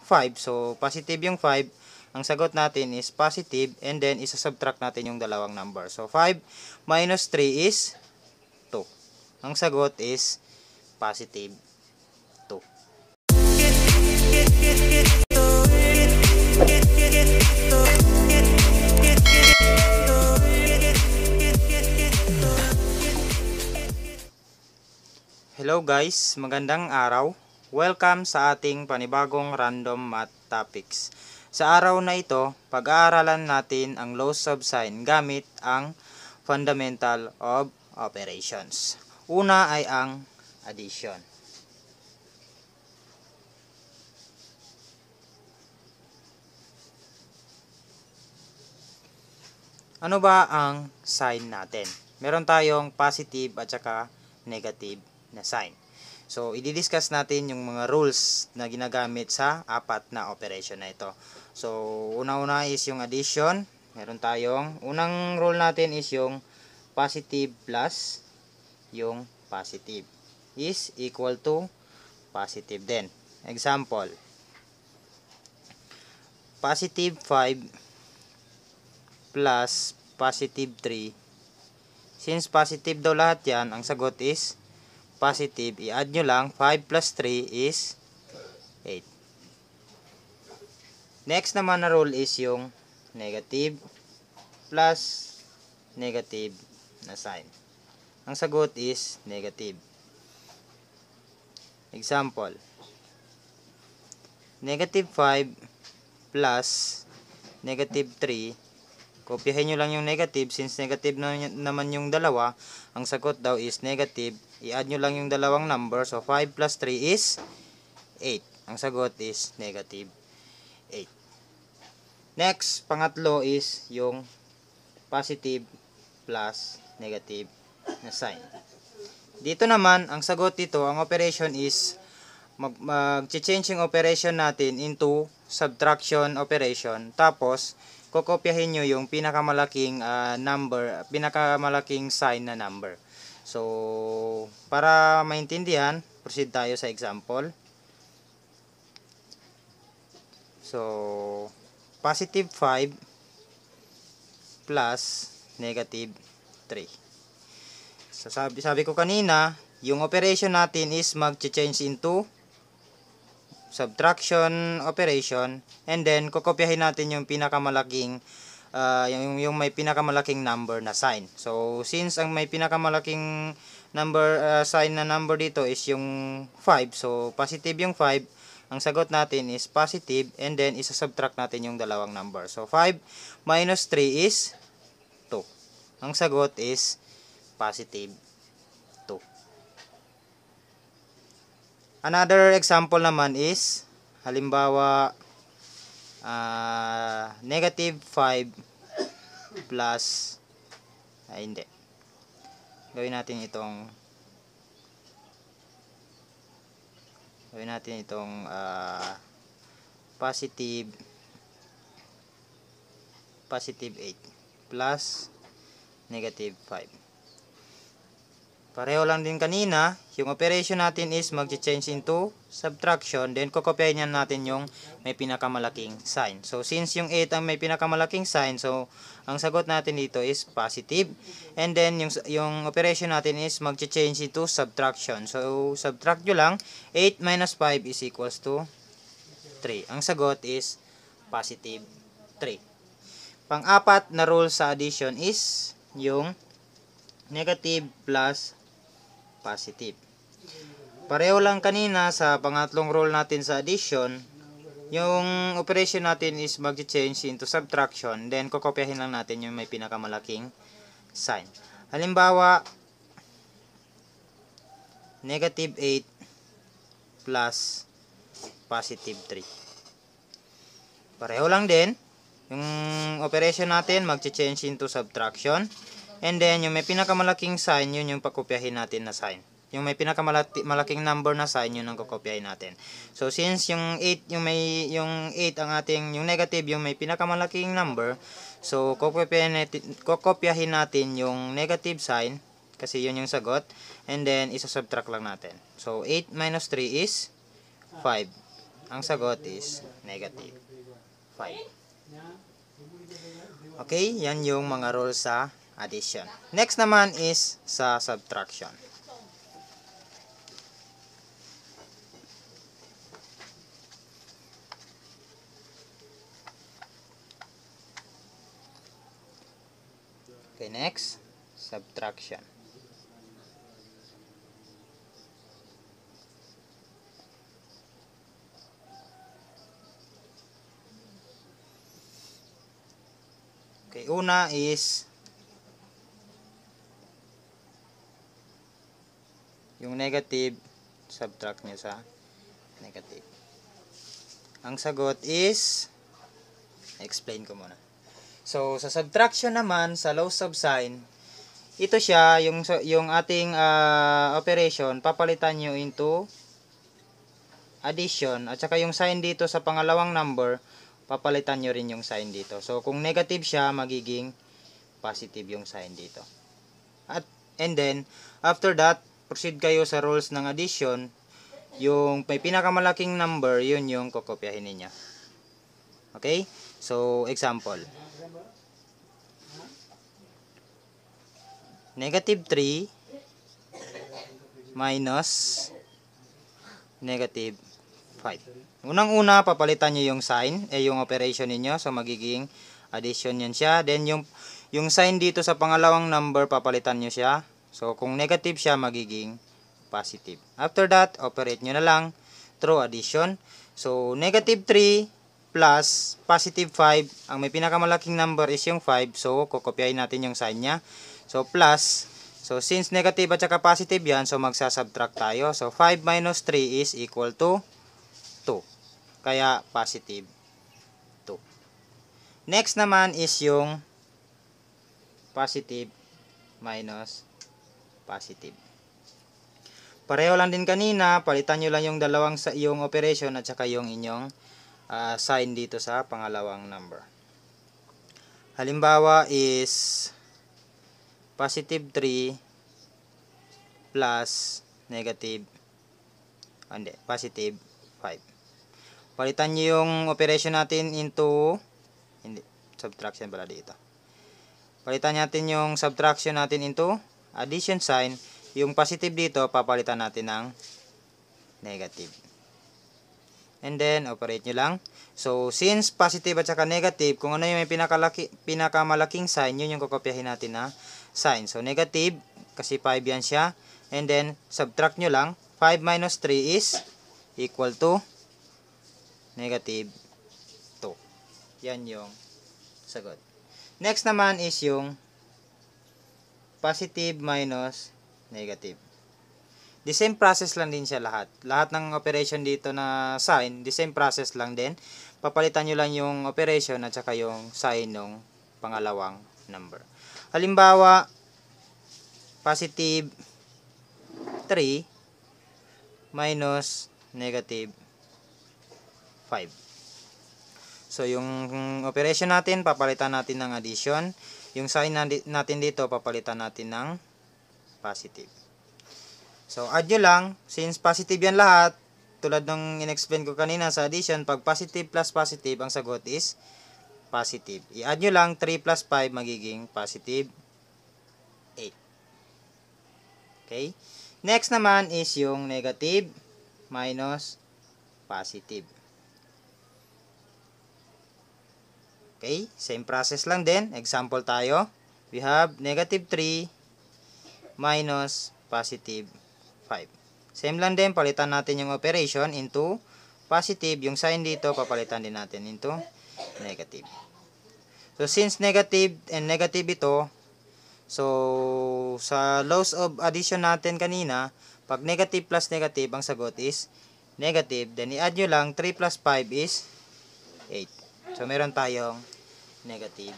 5. So, positive yung 5. Ang sagot natin is positive, and then isa-subtract natin yung dalawang number. So, 5 minus 3 is 2. Ang sagot is positive 2. Hello guys, magandang araw. Welcome sa ating panibagong random math topics. Sa araw na ito, pag-aaralan natin ang laws of sign gamit ang fundamental of operations. Una ay ang addition. Ano ba ang sign natin? Meron tayong positive at saka negative na sign. So, i-discuss natin yung mga rules na ginagamit sa apat na operation na ito. So, una-una is yung addition. Meron tayong, unang rule natin is yung positive plus yung positive is equal to positive din. Example, positive 5 plus positive 3. Since positive daw lahat yan, ang sagot is positive. I-add nyo lang, 5 plus 3 is 8. Next naman na rule is yung negative plus negative na sign. Ang sagot is negative. Example, negative 5 plus negative 3. Kopyahin nyo lang yung negative, since negative naman yung dalawa, ang sagot daw is negative. I-add nyo lang yung dalawang number, so 5 plus 3 is 8. Ang sagot is negative 8. Next, pangatlo is yung positive plus negative na sign. Dito naman, ang sagot dito, ang operation is mag-change yung operation natin into subtraction operation. Tapos, kokopyahin nyo yung pinakamalaking pinakamalaking sign na number. So, para maintindihan, proceed tayo sa example. So, positive 5 plus negative 3. So, sabi ko kanina, yung operation natin is mag-change into subtraction operation, and then kokopyahin natin yung pinakamalaking yung may pinakamalaking number na sign. So since ang may pinakamalaking number sign na number dito is yung 5, so positive yung 5, ang sagot natin is positive, and then isa-subtract natin yung dalawang number. So 5 minus 3 is 2. Ang sagot is positive 2. Another example naman is, halimbawa, negative 5 plus, hindi. Gawin natin itong positive 8 plus negative 5. Pareho lang din kanina, yung operation natin is mag-change into subtraction, then kokopyahin natin yung may pinakamalaking sign. So since yung 8 ang may pinakamalaking sign, so ang sagot natin dito is positive, and then yung operation natin is mag-change into subtraction. So subtract nyo lang, 8 minus 5 is equals to 3. Ang sagot is positive 3. Pang-apat na rule sa addition is yung negative plus positive. Pareho lang kanina sa pangatlong rule natin sa addition, yung operation natin is mag-change into subtraction, then kokopyahin lang natin yung may pinakamalaking sign. Halimbawa, negative 8 plus positive 3. Pareho lang din, yung operation natin mag-change into subtraction, and then, yung may pinakamalaking sign, yun yung pakopyahin natin na sign. Yung may pinakamalaking number na sign, yun ang kokopyahin natin. So, since yung 8, yung 8 ang ating, yung negative, yung may pinakamalaking number, so, kokopyahin natin yung negative sign, kasi yun yung sagot, and then, isa-subtract lang natin. So, 8 minus 3 is 5. Ang sagot is negative 5. Okay, yan yung mga rules sa addition. Next naman is sa subtraction. Okay, next, subtraction. Okay, una is yung negative, subtract nyo sa negative. Ang sagot is, explain ko muna. So, sa subtraction naman, sa loss of sign, ito siya, yung ating operation, papalitan nyo into addition, at saka yung sign dito sa pangalawang number, papalitan nyo rin yung sign dito. So, kung negative siya, magiging positive yung sign dito. And then, after that, proceed kayo sa rules ng addition. Yung may pinakamalaking number, yun yung kokopyahin ninyo. Okay? So, example. Negative 3 minus negative 5. Unang-una, papalitan nyo yung sign, yung operation ninyo. So, magiging addition yan siya. Then, yung sign dito sa pangalawang number, papalitan nyo siya. So, kung negative siya, magiging positive. After that, operate nyo na lang through addition. So, negative 3 plus positive 5. Ang may pinakamalaking number is yung 5. So, kukopyahin natin yung sign niya. So, plus. So, since negative at saka positive yan, so magsasubtract tayo. So, 5 minus 3 is equal to 2. Kaya, positive 2. Next naman is yung positive minus positive. Pareho lang din kanina, palitan nyo lang yung yung operation at saka yung inyong sign dito sa pangalawang number. Halimbawa is positive 3 plus negative positive 5. Palitan nyo yung operation natin into subtraction pala dito. Palitan natin yung subtraction natin into addition sign. Yung positive dito, papalitan natin ng negative. And then, operate nyo lang. So, since positive at saka negative, kung ano yung may pinakamalaking sign, yun yung kukopyahin natin na sign. So, negative, kasi 5 yan siya. And then, subtract nyo lang. 5 minus 3 is equal to negative 2. Yan yung sagot. Next naman is yung positive minus negative. The same process lang din siya lahat. Lahat ng operation dito na sign, the same process lang din. Papalitan nyo lang yung operation at saka yung sign ng pangalawang number. Halimbawa, positive 3 minus negative 5. So, yung operation natin, papalitan natin ng addition. Yung sign natin dito, papalitan natin ng positive. So, add nyo lang. Since positive yan lahat, tulad ng in-explain ko kanina sa addition, pag positive plus positive, ang sagot is positive. I-add nyo lang, 3 plus 5, magiging positive 8. Okay? Next naman is yung negative minus positive. Okay? Same process lang din. Example tayo. We have negative 3 minus positive 5. Same lang din, palitan natin yung operation into positive. Yung sign dito, papalitan din natin into negative. So, since negative and negative ito, so, sa laws of addition natin kanina, pag negative plus negative, ang sagot is negative. Then, i-add nyo lang, 3 plus 5 is 8. So, meron tayong negative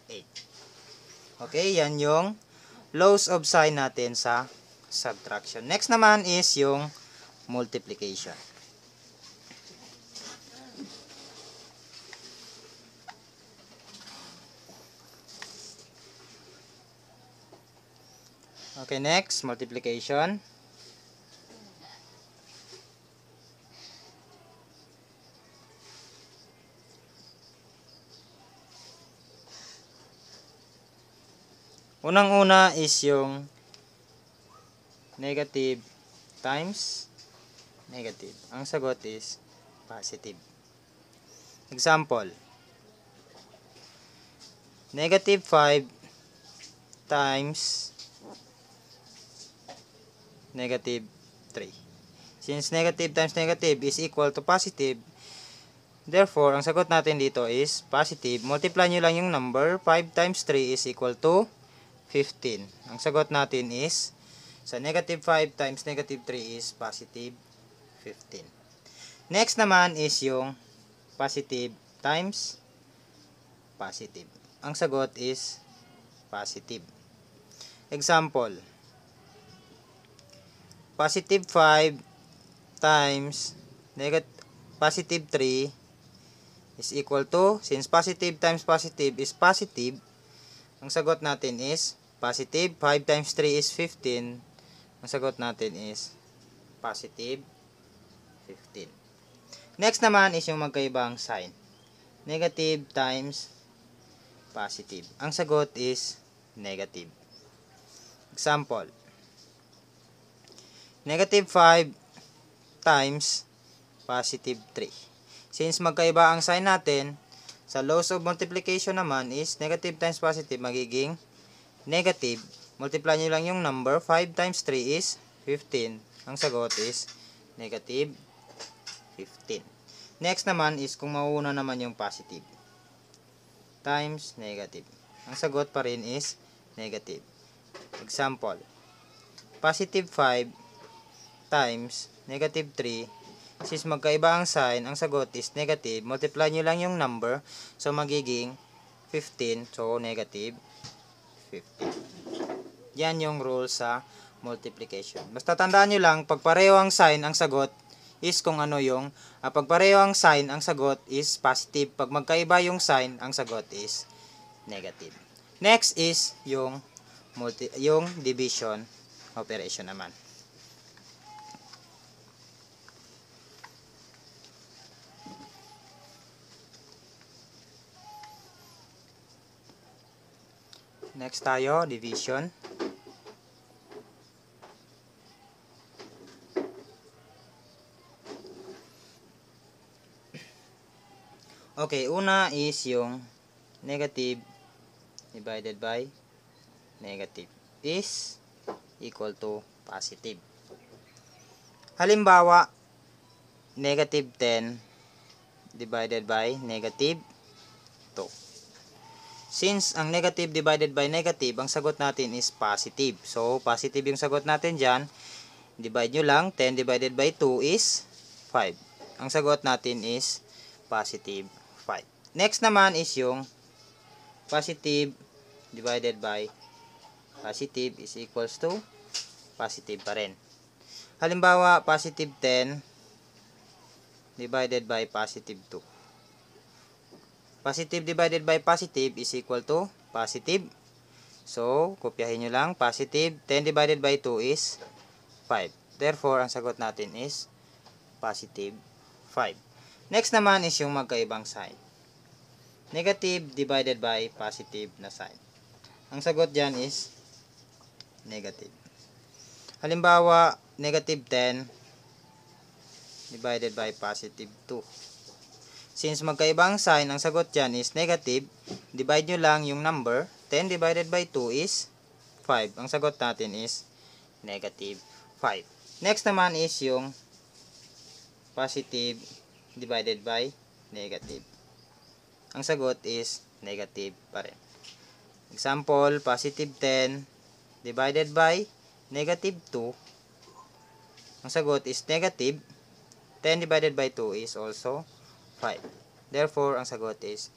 8. Okay, yan yung laws of sign natin sa subtraction. Next naman is yung multiplication. Okay, next, multiplication. Unang-una is yung negative times negative. Ang sagot is positive. Example, negative 5 times negative 3. Since negative times negative is equal to positive, therefore, ang sagot natin dito is positive. Multiply nyo lang yung number. 5 times 3 is equal to 15. Ang sagot natin is, sa negative 5 times negative 3 is positive 15. Next naman is yung positive times positive. Ang sagot is positive. Example, positive 5 times positive 3 is equal to, since positive times positive is positive, ang sagot natin is positive. 5 times 3 is 15. Ang sagot natin is positive 15. Next naman is yung magkaibang sign. Negative times positive. Ang sagot is negative. Example, negative 5 times positive 3. Since magkaiba ang sign natin, sa laws of multiplication naman is negative times positive magiging negative. Multiply nyo lang yung number. 5 times 3 is 15. Ang sagot is negative 15. Next naman is kung mauuna naman yung positive times negative. Ang sagot pa rin is negative. Example, positive 5 times negative 3. Since magkaiba ang sign, ang sagot is negative. Multiply nyo lang yung number. So, magiging 15. So, negative 15. Yan yung rule sa multiplication. Basta tandaan nyo lang, pag pareho ang sign, ang sagot is kung ano yung, pag pareho ang sign, ang sagot is positive. Pag magkaiba yung sign, ang sagot is negative. Next is yung division operation naman. Next tayo, division. Okay, una is yung negative divided by negative is equal to positive. Halimbawa, negative 10 divided by negative 2. Since ang negative divided by negative, ang sagot natin is positive. So, positive yung sagot natin dyan. Divide nyo lang. 10 divided by 2 is 5. Ang sagot natin is positive 5. Next naman is yung positive divided by positive is equals to positive pa rin. Halimbawa, positive 10 divided by positive 2. Positive divided by positive is equal to positive. So, kopyahin nyo lang. Positive 10 divided by 2 is 5. Therefore, ang sagot natin is positive 5. Next naman is yung magkaibang sign. Negative divided by positive na sign. Ang sagot dyan is negative. Halimbawa, negative 10 divided by positive 2. Since magkaibang sign, ang sagot dyan is negative, divide nyo lang yung number. 10 divided by 2 is 5. Ang sagot natin is negative 5. Next naman is yung positive divided by negative. Ang sagot is negative pa rin. Example, positive 10 divided by negative 2. Ang sagot is negative. 10 divided by 2 is also 5. Therefore, ang sagot is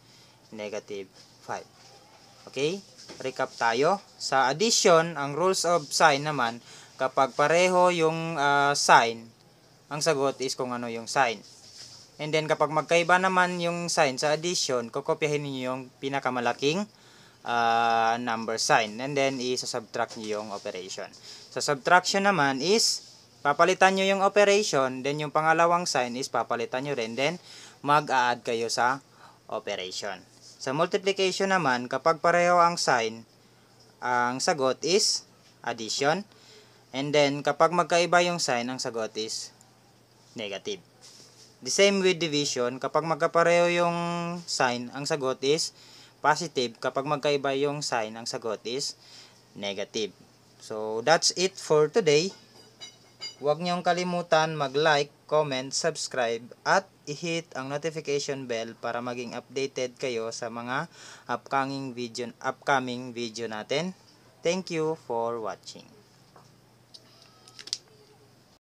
negative 5. Okay? Recap tayo. Sa addition, ang rules of sign naman, kapag pareho yung sign, ang sagot is kung ano yung sign. And then, kapag magkaiba naman yung sign sa addition, kokopyahin niyo yung pinakamalaking number sign. And then, isa-subtract niyo yung operation. Sa subtraction naman is, papalitan nyo yung operation, then yung pangalawang sign is papalitan nyo rin, then mag-a-add kayo sa operation. Sa multiplication naman, kapag pareho ang sign, ang sagot is addition. And then, kapag magkaiba yung sign, ang sagot is negative. The same with division, kapag magkapareho yung sign, ang sagot is positive. Kapag magkaiba yung sign, ang sagot is negative. So, that's it for today. Huwag niyong kalimutan mag-like, comment, subscribe, at i-hit ang notification bell para maging updated kayo sa mga upcoming video natin. Thank you for watching.